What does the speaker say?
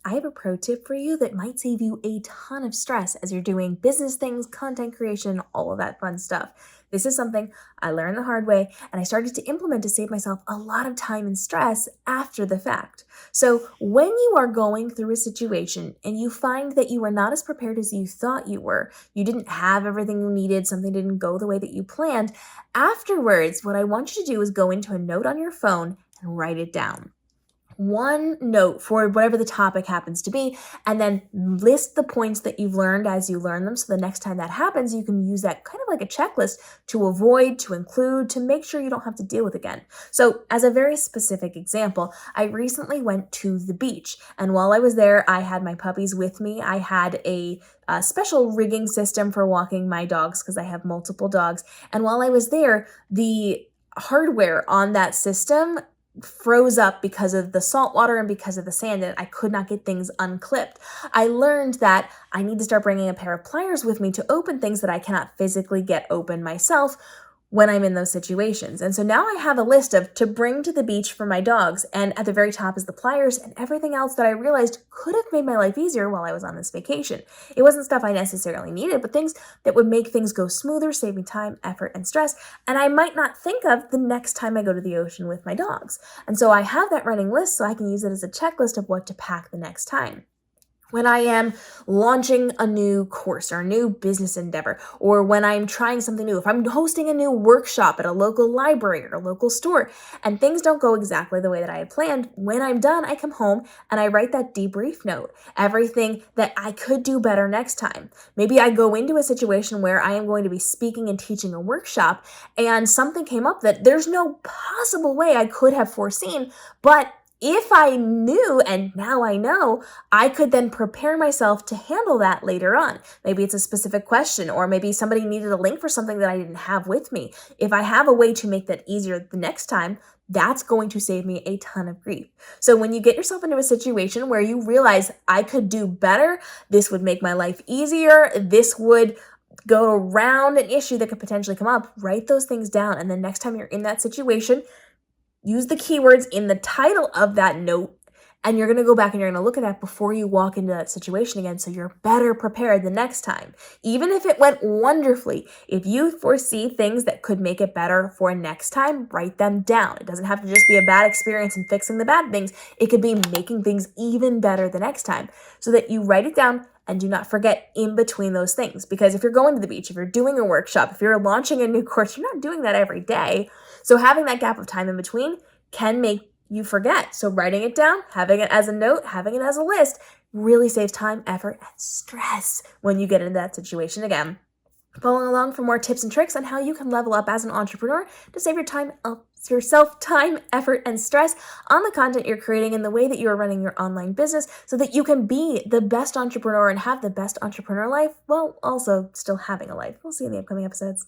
I have a pro tip for you that might save you a ton of stress as you're doing business things, content creation, all of that fun stuff. This is something I learned the hard way and I started to implement to save myself a lot of time and stress after the fact. So, when you are going through a situation and you find that you are not as prepared as you thought you were, you didn't have everything you needed, something didn't go the way that you planned, afterwards, what I want you to do is go into a note on your phone and write it down, one note for whatever the topic happens to be, and then list the points that you've learned as you learn them. So the next time that happens, you can use that kind of like a checklist to avoid, to include, to make sure you don't have to deal with again. So, as a very specific example, I recently went to the beach, and while I was there, I had my puppies with me. I had a special rigging system for walking my dogs because I have multiple dogs. And while I was there, the hardware on that system froze up because of the salt water and because of the sand, and I could not get things unclipped. I learned that I need to start bringing a pair of pliers with me to open things that I cannot physically get open myself when I'm in those situations. And so now I have a list of to bring to the beach for my dogs, and at the very top is the pliers and everything else that I realized could have made my life easier while I was on this vacation. It wasn't stuff I necessarily needed, but things that would make things go smoother, save me time, effort, and stress, and I might not think of the next time I go to the ocean with my dogs. And so I have that running list so I can use it as a checklist of what to pack the next time. When I am launching a new course or a new business endeavor, or when I'm trying something new, if I'm hosting a new workshop at a local library or a local store, and things don't go exactly the way that I had planned, when I'm done, I come home and I write that debrief note, everything that I could do better next time. Maybe I go into a situation where I am going to be speaking and teaching a workshop, and something came up that there's no possible way I could have foreseen, but if I knew, and now I know, I could then prepare myself to handle that later on. Maybe it's a specific question, or maybe somebody needed a link for something that I didn't have with me. If I have a way to make that easier the next time, that's going to save me a ton of grief. So when you get yourself into a situation where you realize I could do better, this would make my life easier, this would go around an issue that could potentially come up, write those things down. And then next time you're in that situation, use the keywords in the title of that note, and you're going to go back and you're going to look at that before you walk into that situation again, so you're better prepared the next time. Even if it went wonderfully, if you foresee things that could make it better for next time, write them down. It doesn't have to just be a bad experience and fixing the bad things. It could be making things even better the next time, so that you write it down and do not forget in between those things. Because if you're going to the beach, if you're doing a workshop, if you're launching a new course, you're not doing that every day. So having that gap of time in between can make you forget. So writing it down, having it as a note, having it as a list really saves time, effort, and stress when you get into that situation again. Following along for more tips and tricks on how you can level up as an entrepreneur to save yourself time, effort, and stress on the content you're creating and the way that you are running your online business, so that you can be the best entrepreneur and have the best entrepreneur life while also still having a life. We'll see you in the upcoming episodes.